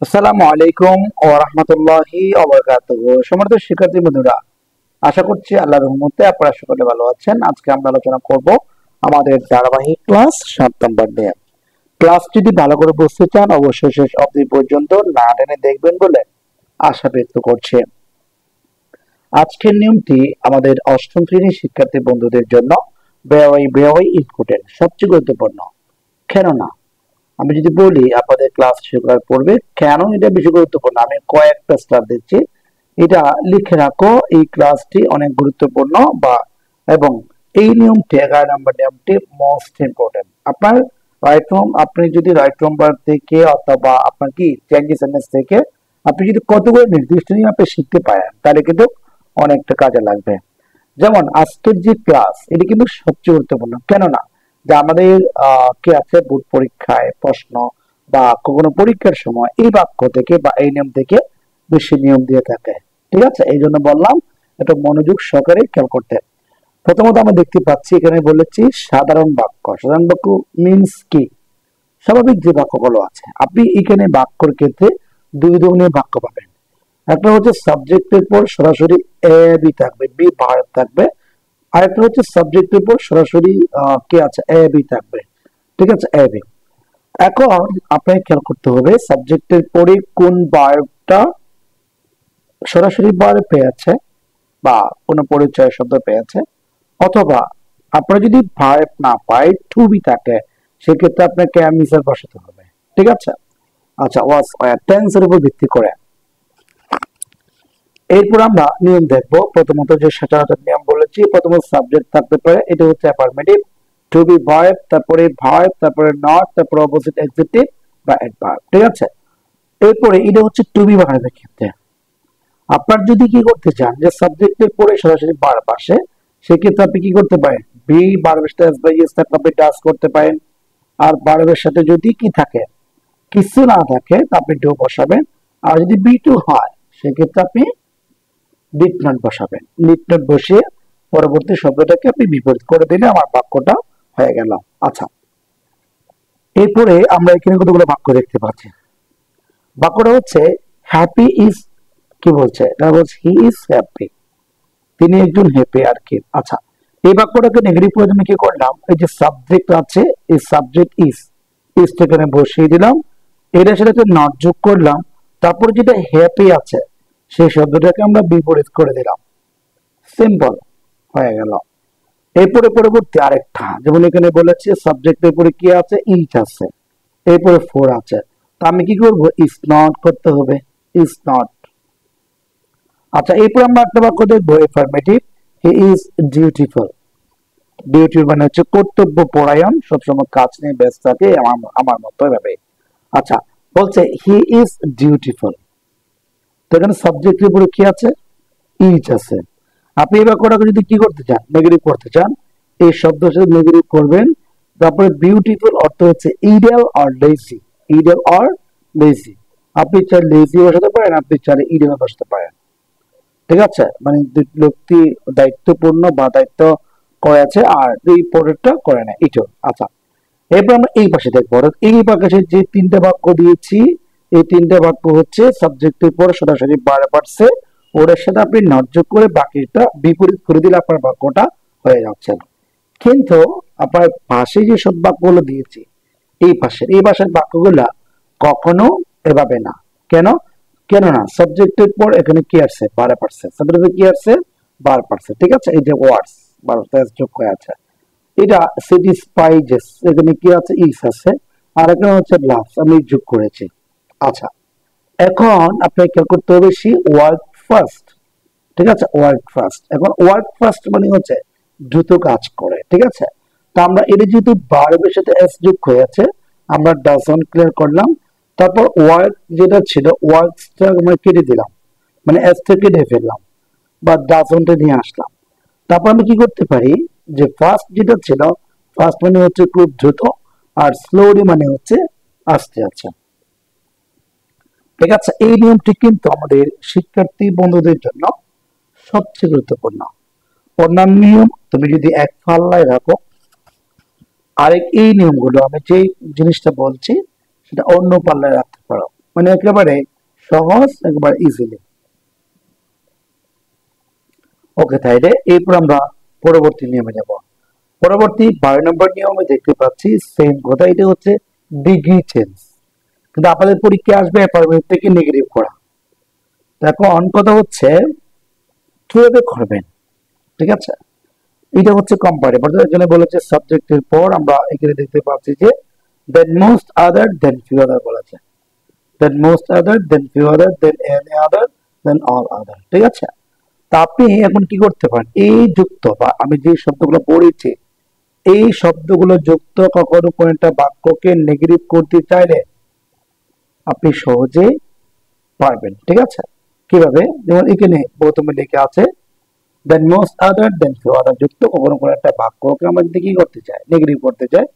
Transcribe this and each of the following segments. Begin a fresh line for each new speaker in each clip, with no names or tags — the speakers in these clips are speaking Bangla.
আসসালামু আলাইকুম ওয়া রাহমাতুল্লাহি ওয়া বারাকাতুহু। সম্মানিত শিক্ষার্থী বন্ধুরা, আশা করছি আল্লাহর রহমতে আপনারা সকলে ভালো আছেন। আজকে আমরা আলোচনা করব আমাদের ধারাবাহিক ক্লাস 7 নম্বর নিয়ে। ক্লাস যদি ভালো করে বুঝতে চান অবশ্যই শেষ অবধি পর্যন্ত না টেনে দেখবেন বলে আশা ব্যক্ত করছি। আজকের নিয়মটি আমাদের অষ্টম শ্রেণীর শিক্ষার্থী বন্ধুদের জন্য ভেরি ভেরি ইম্পর্টেন্ট, সবচেয়ে গুরুত্বপূর্ণ। কেননা আমি যদি বলি আপনাদের ক্লাস শুরু করার পূর্বে কেন এটা বেশি গুরুত্বপূর্ণ, আমি কয়েকটা স্টার দিচ্ছি, এটা লিখে রাখো। এই ক্লাসটি অনেক গুরুত্বপূর্ণ এবং এই নিয়মটি 11 নম্বর নিয়মটি মোস্ট ইম্পর্টেন্ট। আপনার রাইট রুম, আপনি যদি রাইট রুমবার থেকে অথবা আপনার কি চেঞ্জেস এনএস থেকে আপনি যদি কতগুলো নির্দিষ্ট নিয়ম আপনি শিখতে পারেন তাহলে কিন্তু অনেকটা কাজে লাগবে। যেমন আজকের যে ক্লাস এটি কিন্তু সবচেয়ে গুরুত্বপূর্ণ। কেননা যে আমাদের কি আছে বোর্ড পরীক্ষায় প্রশ্ন বা কোনো পরীক্ষার সময় এই বাক্য থেকে বা এই নিয়ম থেকে বেশি নিয়ম দিয়ে থাকে। ঠিক আছে, এই জন্য বললাম এটা মনোযোগ সহকারে খেয়াল করতে। প্রথমত আমরা দেখতে পাচ্ছি এখানে বলেছি সাধারণ বাক্য। সাধারণ বাক্য মিনস কি? স্বাভাবিক যে বাক্যগুলো আছে, আপনি এখানে বাক্যর ক্ষেত্রে দুই ধরনের বাক্য পাবেন। একটা হচ্ছে সাবজেক্টের পর সরাসরি এ বি থাকবে, বি ভার্ব থাকবে। আরেকটা হচ্ছে সাবজেক্টের পর সরাসরি কি আছে এ বি থাকবে। ঠিক আছে, এ বি। এখন আপনাকে খেয়াল করতে হবে সাবজেক্টের পরে কোন ভার্বটা সরাসরি ভার্ব পেয়েছে বা কোনো পরিচয় শব্দ পেয়েছে, অথবা আপনারা যদি ভার্ব না পায় টু বি থাকে সেক্ষেত্রে আপনাকে মিসার বসাতে হবে। ঠিক আছে, আচ্ছা, ওয়াজ টেন্সের উপর ভিত্তি করে এরপর আমরা নিয়ম দেখবো। প্রথমত যে সচরাচর নিয়ম বলেছি, প্রথমত সাবজেক্ট থাকতে পারে, এটা হচ্ছে অ্যাফার্মেটিভ, টু বি ভার্ব, তারপরে ভার্ব, তারপরে নট, তারপরে অপোজিট অ্যাডজেক্টিভ বা অ্যাডভার্ব। ঠিক আছে, এরপরে এটা হচ্ছে টু বি ভার্বের ক্ষেত্রে আপনার যদি কি করতে চান যে সাবজেক্টের পরে সরাসরি ভার্ব আসে সেক্ষেত্রে আপনি কি করতে পারেন, বি ভার্বের সাথে এস বাই এস থাকলে আপনি ডাস করতে পারেন। আর ভার্বের সাথে যদি কি থাকে, কিছু না থাকে তা আপনি ডু বসাবেন। আর যদি বি টু হয় সেক্ষেত্রে আপনি ডিড নট বসাবেন। ডিড নট বসিয়ে পরবর্তী শব্দটাকে আপনি বিপরীত করে দিলে আমার বাক্যটা হয়ে গেল। আচ্ছা, এরপরে আমরা এখানে কতগুলো বাক্য দেখতে পাচ্ছি। বাক্যটা হচ্ছে হ্যাপি ইজ, কি বলছে এটা বলছে হি ইজ হ্যাপি, তিনি একজন হ্যাপি আর কি। আচ্ছা, এই বাক্যটাকে নেগেটিভ করে আমি কি করলাম, এই যে সাবজেক্ট আছে এই সাবজেক্ট ইজ এখানে বসিয়ে দিলাম, এটার সাথে নট যোগ করলাম, তারপর যেটা হ্যাপি আছে সেই শব্দটাকে আমরা বিপরীত করে দিলাম। সিম্পল হয়ে গেল। এরপরে পরবর্তী আরেকটা, যেমন এখানে বলেছে সাবজেক্টের পরে কি আছে, ইজ আছে, এরপরে ফোর আছে, তা আমি কি করব, ইজ নট করতে হবে, ইজ নট। আচ্ছা, এরপর আমরা একটা বাক্য দেখবো affirmative, he is dutiful. Duty মানে হচ্ছে কর্তব্য পরায়ণ, সবসময় কাজ নিয়ে ব্যস্ত থাকে, আমার মতো এভাবে। আচ্ছা, বলছে হি ইজ ডিউটিফুল, তো এখানে সাবজেক্টের উপরে কি আছে, ইজ আছে। আপনি এই বাক্যটাকে যদি কি করতে চান, নেগেটিভ করতে চান, এই শব্দের সাথে নেগেটিভ করবেন। তারপরে বিউটিফুল অর্থ হচ্ছে ideal or lazy, ideal or lazy. আপনি চাইলে লেজি বসাতে পারেন, আপনি চাইলে ইডিয়াল বসাতে পারেন। ঠিক আছে, মানে লোকটি দায়িত্বপূর্ণ বা দায়িত্ব করে আছে আর এই পরেরটা করে না এটা। আচ্ছা, এরপর আমরা এই পাশে দেখবো, এই পাশে যে তিনটা বাক্য দিয়েছি এই তিনটা বাক্য হচ্ছে সাবজেক্টের পর সরাসরি ভার্ব আসছে, ওটার সাথে আপনি নট যোগ করে বাকিটা বিপরীত করে দিলে আপনার বাক্যটা হয়ে যাচ্ছে। কিন্তু আপনার পাশে যে সব বাক্যগুলো দিয়েছি এই ভাষার বাক্যগুলা কখনো এভাবে না। কেন? কেননা সাবজেক্টের পর এখানে কি আসছে, ভার্ব আসছে, সাবজেক্টে কি আসছে, ভার্ব আসছে। ঠিক আছে, এই যে ওয়ার্ডস ভার্বটা যোগ হয়ে আছে। এটা স্যাটিসফাইজেস, এখানে কি আছে, ইস আছে, আর এখানে হচ্ছে লাভস, আমি যোগ করেছি। আচ্ছা, এখন আপনাকে খেয়াল করতে হবে সি ওয়ার্ক ফার্স্ট। ঠিক আছে, ওয়ার্ক ফার্স্ট। এখন ওয়ার্ক ফার্স্ট মানে হচ্ছে দ্রুত কাজ করে। ঠিক আছে, তো আমরা এটা যেহেতু ভার্বের সাথে এস যোগ হয়েছে আমরা ডাজন ক্লিয়ার করলাম। তারপর ওয়ার্ক যেটা ছিল ওয়ার্কসটা আমরা কেটে দিলাম, মানে এস থেকে কেটে ফেললাম বা ডাজনটা নিয়ে আসলাম। তারপর আমি কি করতে পারি, যে ফার্স্ট যেটা ছিল, ফার্স্ট মানে হচ্ছে খুব দ্রুত, আর স্লোলি মানে হচ্ছে আস্তে আস্তে। ঠিক আছে, এই নিয়মটি কিন্তু আমাদের শিক্ষার্থী বন্ধুদের জন্য সবচেয়ে গুরুত্বপূর্ণ। অন্যান্য নিয়ম তুমি যদি এক পাল্লায় রাখো, আরেক এই নিয়মগুলো আমি যে জিনিসটা বলছি সেটা অন্য পাল্লায় রাখতে পারো, মানে একেবারে সহজ, একেবারে ইজিলি। ওকে, তাইলে এরপর আমরা পরবর্তী নিয়মে যাব। পরবর্তী 12 নম্বর নিয়মে দেখতে পাচ্ছি সেম কথা, এটা হচ্ছে ডিগ্রি চেঞ্জ। কিন্তু আপনাদের পরীক্ষায় আসবে অ্যাপারমেন্ট থেকে নেগেটিভ করা। এখন কথা হচ্ছে কিভাবে করবেন, ঠিক আছে? এটা হচ্ছে কম্পারেটিভ। এখানে বলেছে সাবজেক্টের পর আমরা এখানে দেখতে পাচ্ছি যে দেন most other than few other বলেছে, than most other than few other than any other than all other, ঠিক আছে? তা আপনি এখন কি করতে পারেন, এই যুক্ত বা আমি যে শব্দগুলো পড়েছি এই শব্দগুলো যুক্ত কখনো কোনো একটা বাক্যকে নেগেটিভ করতে চাইলে আপনি সহজেই পারবেন, ঠিক আছে? কিভাবে? যেমন এখানে প্রথমে লেখা আছে দেন মোস্ট আদার দেন ফিউ আদার যুক্ত কখনো কোনো একটা বাক্যকে আমরা যদি কি করতে চাই, নেগেটিভ করতে চাই,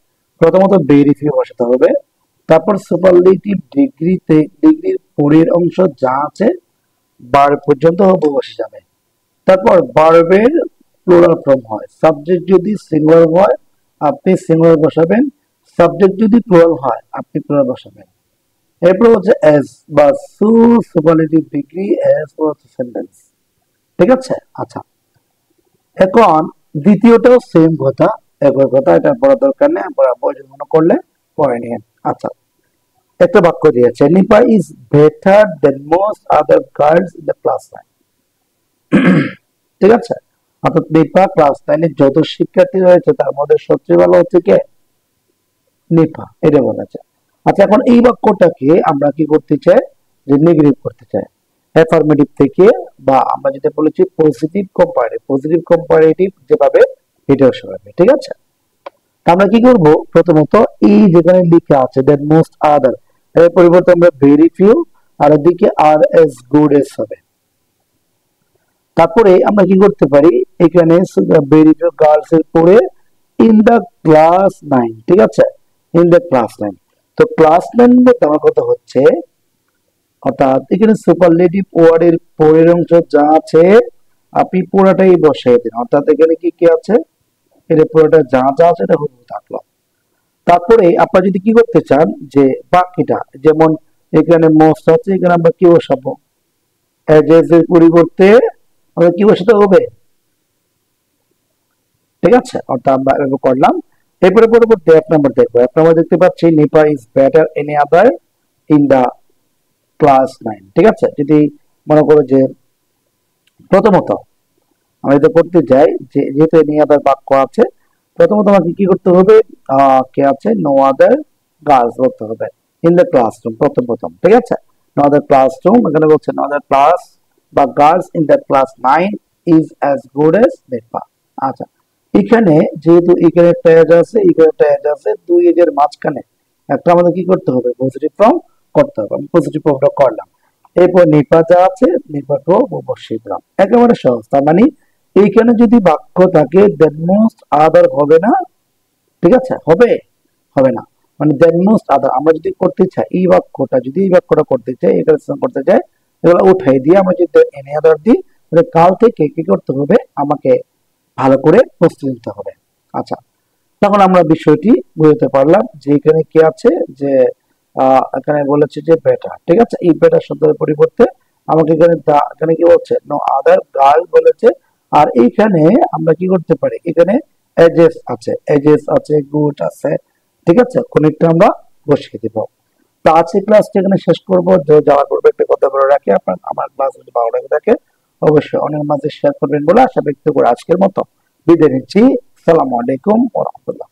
প্রথমত ভেরি ফিউ বসাতে হবে। তারপর সুপারলেটিভ ডিগ্রিতে ডিগ্রির পরের অংশ যা আছে বার পর্যন্ত বসে যাবে। তারপর ভার্বের প্লুরাল ফর্ম হয়, সাবজেক্ট যদি সিঙ্গুলার হয় আপনি সিঙ্গুলার বসাবেন, সাবজেক্ট যদি প্লুরাল হয় আপনি প্লুরাল বসাবেন। এরপর হচ্ছে এস বা সু সুপারলেটিভ ডিগ্রি এস হচ্ছে সেন্টেন্স, ঠিক আছে? আচ্ছা, এখন দ্বিতীয়টাও সেম কথা, একই কথা, এটা পড়ার দরকার নেই, আমরা প্রয়োজন মনে করলে পড়ে নিন। আচ্ছা, একটা বাক্য দিয়েছে Nipa is better than most other girls in the class 9, ঠিক আছে? অর্থাৎ নিপা ক্লাস 9 যত শিক্ষার্থী রয়েছে তার মধ্যে সবচেয়ে ভালো হচ্ছে কে? নিপা, এটা বলেছে। আচ্ছা, এখন এই বাক্যটাকে আমরা কি করতে চাই, যে নেগেটিভ করতে চাই, অ্যাফার্মেটিভ থেকে, বা আমরা যেটা বলেছি পজিটিভ কম্পারেটিভ যেভাবে এটাও সেভাবে, ঠিক আছে? আমরা কি করব, প্রথমত এই যেখানে লেখা আছে দ্যাট মোস্ট আদার এর পরিবর্তে আমরা ভেরি ফিউ আর এদিকে আর এস গুড এস হবে। তারপরে আমরা কি করতে পারি, এখানে ভেরি ফিউ গার্লস এর পরে ইন দা ক্লাস 9, ঠিক আছে? ইন দা ক্লাস 9, তো ক্লাস 9 মধ্যে আমার কথা হচ্ছে, অর্থাৎ এখানে সুপারলেটিভ ওয়ার্ড এর পরের অংশ যা আছে আপনি পুরোটাই বসাই দিন, অর্থাৎ এখানে কি কি আছে, এর পুরোটা যা যা আছে এটা হুবহু থাকলো। তারপরে আপনারা যদি কি করতে চান, যে বাকিটা যেমন এখানে মোস্ট আছে, এখানে আমরা কি বসাবো, এজ এর পরিবর্তে আমরা কি বসাতে হবে, ঠিক আছে? অর্থাৎ আমরা এভাবে করলাম। এরপরে পরবর্তী এক নম্বর দেখবো, এক নম্বর দেখতে পাচ্ছি Nipa is better any other in the class 9, ঠিক আছে? যদি মনে করো যে প্রথমত আমরা এটা করতে যাই, যে যেহেতু এনি আদার বাক্য আছে, প্রথমত আমাকে কি করতে হবে, কে আছে, নো আদার গার্লস বলতে হবে ইন দ্য ক্লাসরুম, প্রথম, ঠিক আছে? নো আদার ক্লাসরুম, এখানে বলছে নো আদার ক্লাস বা girls in the class 9 is as good as Nipa. আচ্ছা, এখানে যেহেতু এখানে একটা এজ আছে, এখানে একটা এজ আছে, দুই এজের মাঝখানে একটা আমাদের কি করতে হবে, পজিটিভ ফর্ম করতে হবে। আমি পজিটিভ ফর্মটা করলাম, এরপর নিপা যা আছে নিপাকেও বসিয়ে দিলাম, একেবারে সহজ। তার মানে এইখানে যদি বাক্য থাকে দেন মোস্ট আদার হবে না, ঠিক আছে? হবে হবে না, মানে দেন মোস্ট আদার আমরা যদি করতে চাই এই বাক্যটা, যদি এই বাক্যটা করতে চাই, এটা করতে চাই, এগুলো উঠাই দিয়ে আমরা যদি এনি আদার দিই, তাহলে কাল থেকে কি করতে হবে, আমাকে ভালো করে প্রস্তুতি নিতে হবে। আচ্ছা, তখন আমরা বিষয়টি বুঝতে পারলাম যে এখানে কি আছে, যে এখানে বলেছে যে বেটার, ঠিক আছে? এই বেটার শব্দের পরিবর্তে আমাকে এখানে এখানে কি বলছে, নো আদার গার্ল বলেছে, আর এইখানে আমরা কি করতে পারি, এখানে এজেস আছে গুড আছে, ঠিক আছে? কোন একটা আমরা বসিয়ে দিব। তো আজকে ক্লাসটি এখানে শেষ করবো। যারা করবে একটা কথা বলে রাখি, আপনার আমার ক্লাস যদি ভালো লাগে থাকে অবশ্যই অনেক মাঝে শেয়ার করবেন বলে আশা ব্যক্ত করে আজকের মতো বিদায় নিচ্ছি। আসসালামু আলাইকুম ওয়া রাহমাতুল্লাহ।